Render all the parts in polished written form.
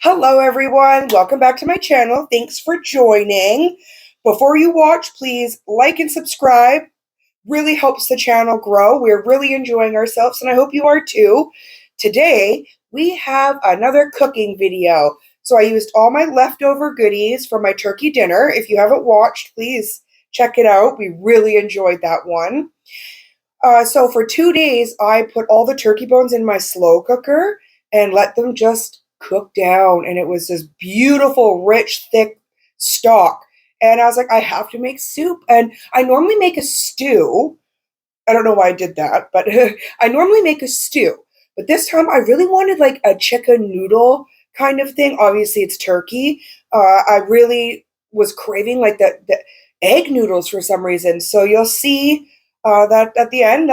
Hello everyone, welcome back to my channel. Thanks for joining. Before you watch, please like and subscribe. Really helps the channel grow. We're really enjoying ourselves and I hope you are too. Today, we have another cooking video. So I used all my leftover goodies for my turkey dinner. If you haven't watched, please check it out. We really enjoyed that one. So for 2 days, I put all the turkey bones in my slow cooker and let them just cook down. And it was this beautiful, rich, thick stock. And I was like, I have to make soup. And I normally make a stew. I don't know why I did that, but I normally make a stew. But this time I really wanted like a chicken noodle kind of thing. Obviously, it's turkey. I really was craving like the egg noodles for some reason. So you'll see that at the end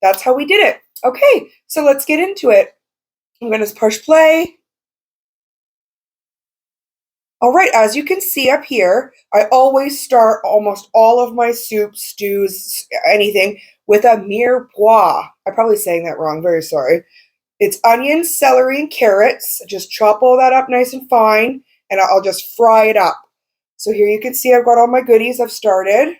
that's how we did it. Okay, so let's get into it. I'm gonna push play. All right, as you can see up here, I always start almost all of my soups, stews, anything with a mirepoix. I'm probably saying that wrong, very sorry. It's onions, celery, and carrots. Just chop all that up nice and fine, and I'll just fry it up. So here you can see I've got all my goodies I've started.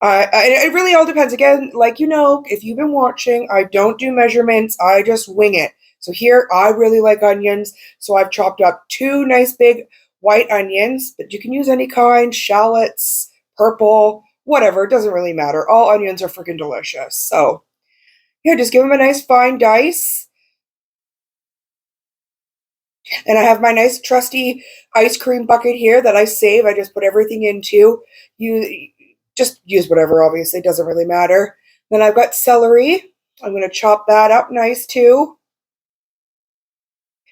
It really all depends. Again, like you know, if you've been watching, I don't do measurements. I just wing it. So here, I really like onions. So I've chopped up 2 nice big white onions, but you can use any kind, shallots, purple, whatever. It doesn't really matter. All onions are freaking delicious. So yeah, just give them a nice fine dice. And I have my nice trusty ice cream bucket here that I save. I just put everything into. You just use whatever, obviously, it doesn't really matter. Then I've got celery. I'm going to chop that up nice too.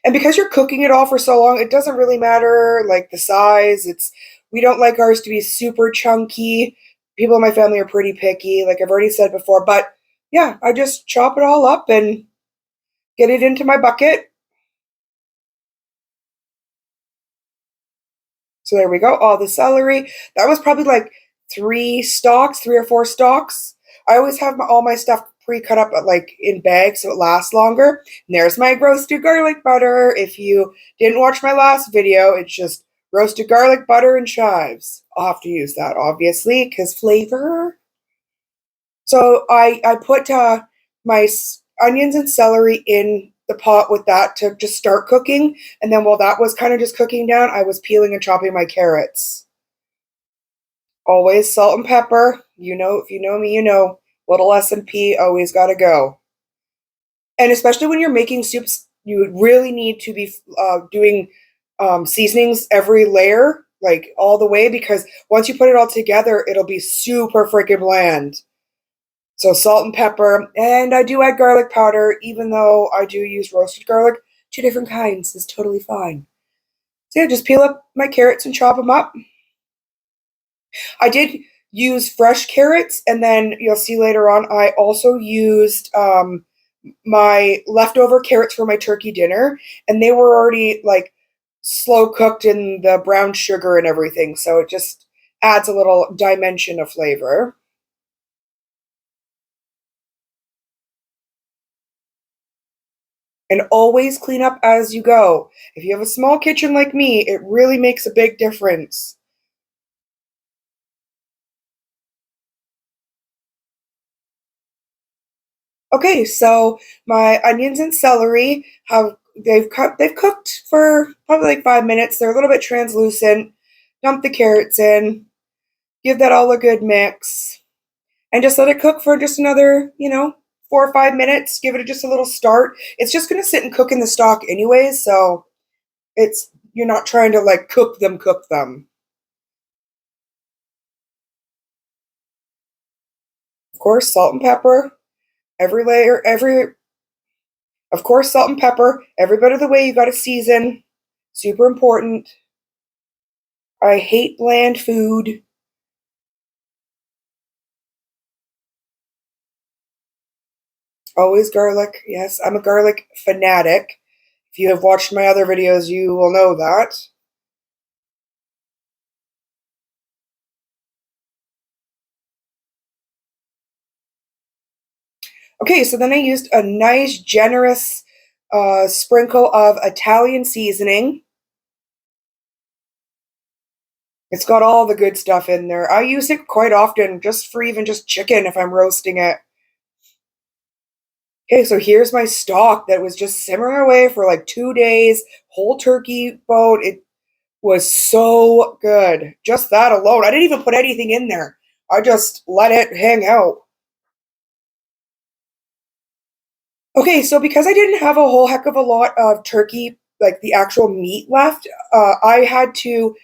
And because you're cooking it all for so long, it doesn't really matter like the size. We don't like ours to be super chunky. People in my family are pretty picky, like I've already said before. But yeah, I just chop it all up and get it into my bucket. So there we go, all the celery. That was probably like 3 or 4 stalks. I always have all my stuff pre-cut up like in bags so it lasts longer. And there's my roasted garlic butter. If you didn't watch my last video, it's just roasted garlic butter and chives. I'll have to use that obviously because flavor. So I put my onions and celery in the pot with that to just start cooking. And then while that was kind of just cooking down, I was peeling and chopping my carrots. Always salt and pepper. You know, if you know me, you know, little S&P always got to go. And especially when you're making soups, you really need to be doing seasonings every layer, like all the way, because once you put it all together, it'll be super freaking bland. So salt and pepper, and I do add garlic powder, even though I do use roasted garlic. 2 different kinds is totally fine. So yeah, just peel up my carrots and chop them up. I did use fresh carrots, and then you'll see later on, I also used my leftover carrots for my turkey dinner, and they were already like slow cooked in the brown sugar and everything, so it just adds a little dimension of flavor. And always clean up as you go. If you have a small kitchen like me, it really makes a big difference. Okay, so my onions and celery have they've cooked for probably like 5 minutes. They're a little bit translucent. Dump the carrots in, give that all a good mix, and just let it cook for just another, 4 or 5 minutes. Give it just a little start. It's just gonna sit and cook in the stock anyways, so it's you're not trying to like cook them. Of course, salt and pepper. Every layer, of course, salt and pepper. Every bit of the way you got to season. Super important. I hate bland food. Always garlic. Yes, I'm a garlic fanatic. If you have watched my other videos, you will know that. Okay, so then I used a nice, generous A sprinkle of Italian seasoning. It's got all the good stuff in there. I use it quite often just for even just chicken if I'm roasting it. Okay, so here's my stock that was just simmering away for like 2 days. Whole turkey bone. It was so good. Just that alone. I didn't even put anything in there. I just let it hang out. Okay, so because I didn't have a whole heck of a lot of turkey, like the actual meat left, I had to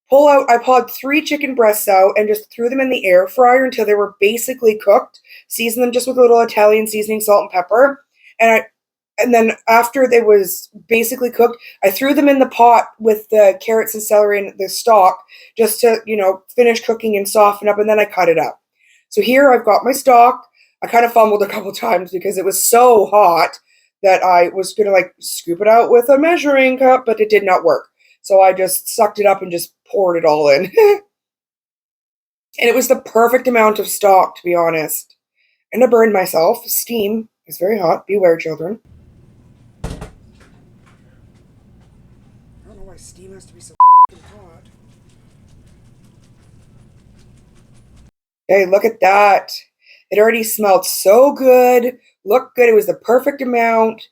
I pulled 3 chicken breasts out and just threw them in the air fryer until they were basically cooked. Seasoned them just with a little Italian seasoning, salt and pepper. And and then after they was basically cooked, I threw them in the pot with the carrots and celery and the stock just to, finish cooking and soften up, and then I cut it up. So here I've got my stock. I kind of fumbled a couple times because it was so hot that I was gonna like scoop it out with a measuring cup, but it did not work. So I just sucked it up and just poured it all in. And it was the perfect amount of stock, to be honest. And I burned myself. Steam is very hot. Beware, children. I don't know why steam has to be so hot. Hey, look at that. It already smelled so good. Looked good. It was the perfect amount.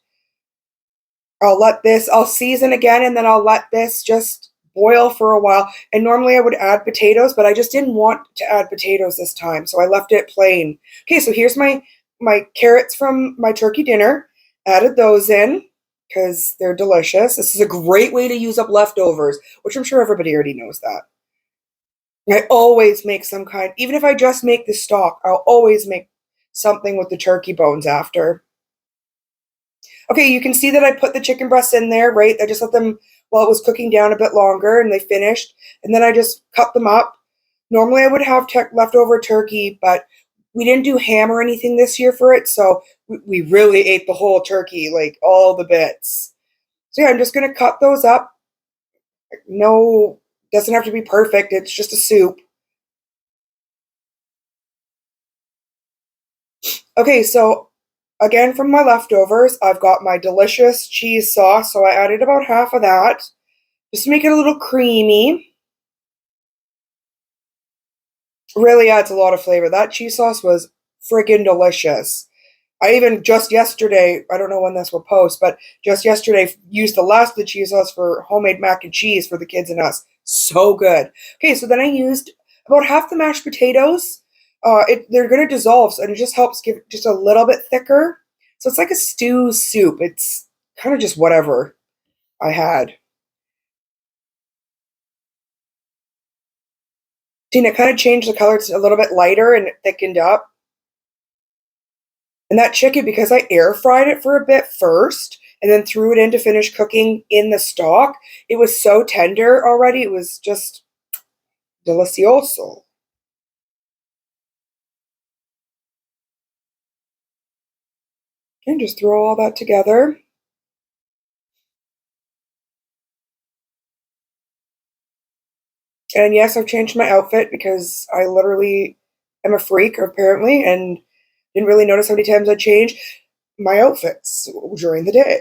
I'll season again, and then I'll let this just boil for a while. And normally I would add potatoes, but I just didn't want to add potatoes this time, so I left it plain. Okay, so here's my carrots from my turkey dinner. Added those in because they're delicious. This is a great way to use up leftovers, which I'm sure everybody already knows that. I always make some kind, even if I just make the stock, I'll always make something with the turkey bones after. Okay, you can see that I put the chicken breasts in there, right? I just let them while it was cooking down a bit longer and they finished. And then I just cut them up. Normally I would have leftover turkey, but we didn't do ham or anything this year for it. So we really ate the whole turkey, like all the bits. So yeah, I'm just going to cut those up. No, doesn't have to be perfect. It's just a soup. Okay, so again, from my leftovers, I've got my delicious cheese sauce. So I added about half of that just to make it a little creamy. Really adds a lot of flavor. That cheese sauce was friggin' delicious. I even just yesterday, I don't know when this will post, but just yesterday used the last of the cheese sauce for homemade mac and cheese for the kids and us. So good. Okay, so then I used about half the mashed potatoes. They're going to dissolve, and it just helps give it just a little bit thicker. So it's like a stew soup. It's kind of just whatever I had. And it kind of changed the color. It's a little bit lighter and it thickened up. And that chicken, because I air fried it for a bit first and then threw it in to finish cooking in the stock, it was so tender already. It was just delicioso. And just throw all that together. And yes, I've changed my outfit because I literally am a freak, apparently, and didn't really notice how many times I changed my outfits during the day.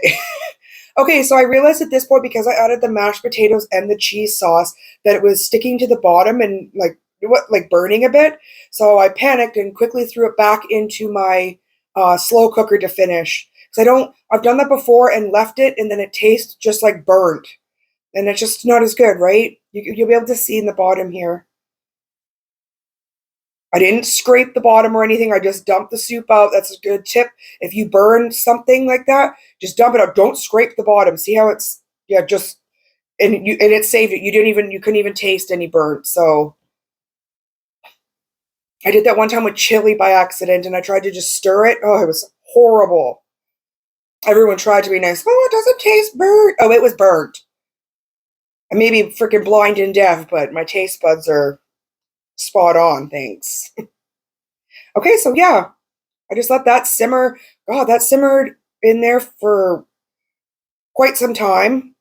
Okay, so I realized at this point because I added the mashed potatoes and the cheese sauce that it was sticking to the bottom and like burning a bit. So I panicked and quickly threw it back into my slow cooker to finish. Because I've done that before and left it, and then it tastes just like burnt, and it's just not as good, right? You'll be able to see in the bottom here. I didn't scrape the bottom or anything. I just dumped the soup out. That's a good tip. If you burn something like that, just dump it out. Don't scrape the bottom. See how it's just and it saved it. You couldn't even taste any burnt. So I did that one time with chili by accident and I tried to just stir it. Oh, it was horrible. Everyone tried to be nice. Oh, it doesn't taste burnt. Oh, it was burnt. I may be freaking blind and deaf, but my taste buds are spot on. Thanks. Okay, so yeah, I just let that simmer. God, that simmered in there for quite some time.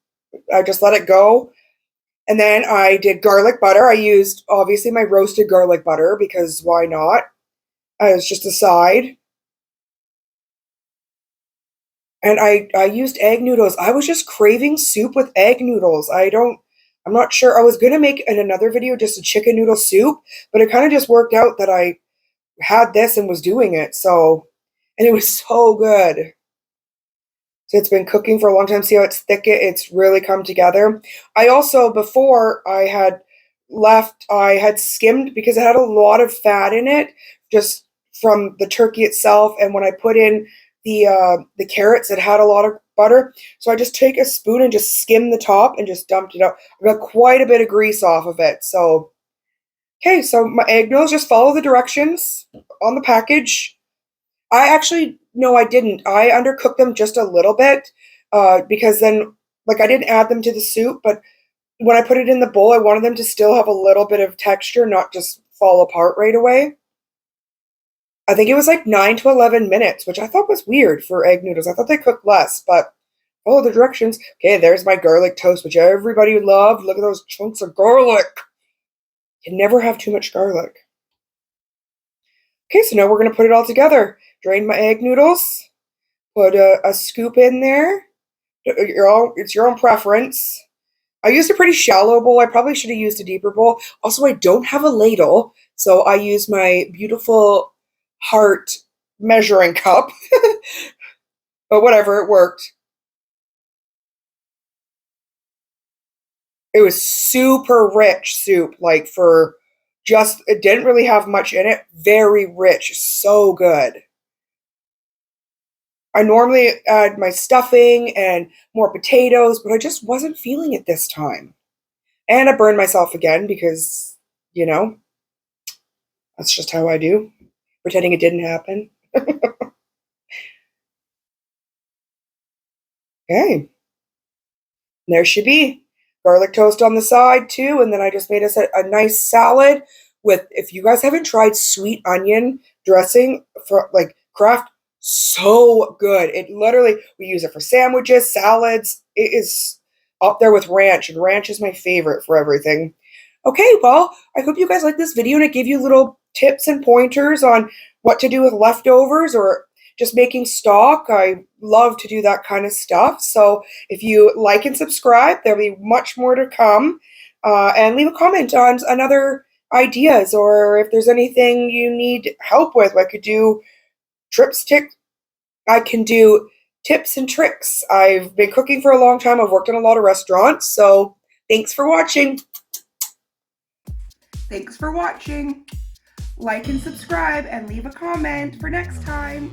I just let it go. And then I did garlic butter. I used obviously my roasted garlic butter because why not? It's just a side. And I used egg noodles. I was just craving soup with egg noodles. I'm not sure. I was gonna make in another video just a chicken noodle soup, but it kind of just worked out that I had this and was doing it. So, and it was so good. So it's been cooking for a long time. See how it's thick? It's really come together. I also, before I had left, I had skimmed because it had a lot of fat in it, just from the turkey itself. And when I put in the carrots, it had a lot of butter. So I just take a spoon and just skim the top and just dumped it out. I got quite a bit of grease off of it. So okay, so my egg noodles, just follow the directions on the package. I actually, no, I didn't. I undercooked them just a little bit because then, like, I didn't add them to the soup, but when I put it in the bowl, I wanted them to still have a little bit of texture, not just fall apart right away. I think it was like 9 to 11 minutes, which I thought was weird for egg noodles. I thought they cooked less, but follow the directions. Okay, there's my garlic toast, which everybody loved. Look at those chunks of garlic. You can never have too much garlic. Okay, so now we're going to put it all together. Drain my egg noodles, put a scoop in there. It's your own preference. I used a pretty shallow bowl. I probably should have used a deeper bowl. Also, I don't have a ladle, so I use my beautiful heart measuring cup. But whatever, it worked. It was super rich soup, like for just, it didn't really have much in it. Very rich, so good. I normally add my stuffing and more potatoes, but I just wasn't feeling it this time. And I burned myself again because, you know, that's just how I do, pretending it didn't happen. Okay, there she be. Garlic toast on the side too, and then I just made us a nice salad with, if you guys haven't tried sweet onion dressing for like Kraft, so good. It literally, we use it for sandwiches, salads. It is up there with ranch, and ranch is my favorite for everything. Okay, well, I hope you guys like this video and it gave you little tips and pointers on what to do with leftovers or just making stock. I love to do that kind of stuff. So if you like and subscribe, there'll be much more to come. And leave a comment on another ideas or if there's anything you need help with. I could do trips, I can do tips and tricks. I've been cooking for a long time. I've worked in a lot of restaurants. So thanks for watching. Thanks for watching. Like and subscribe and leave a comment for next time.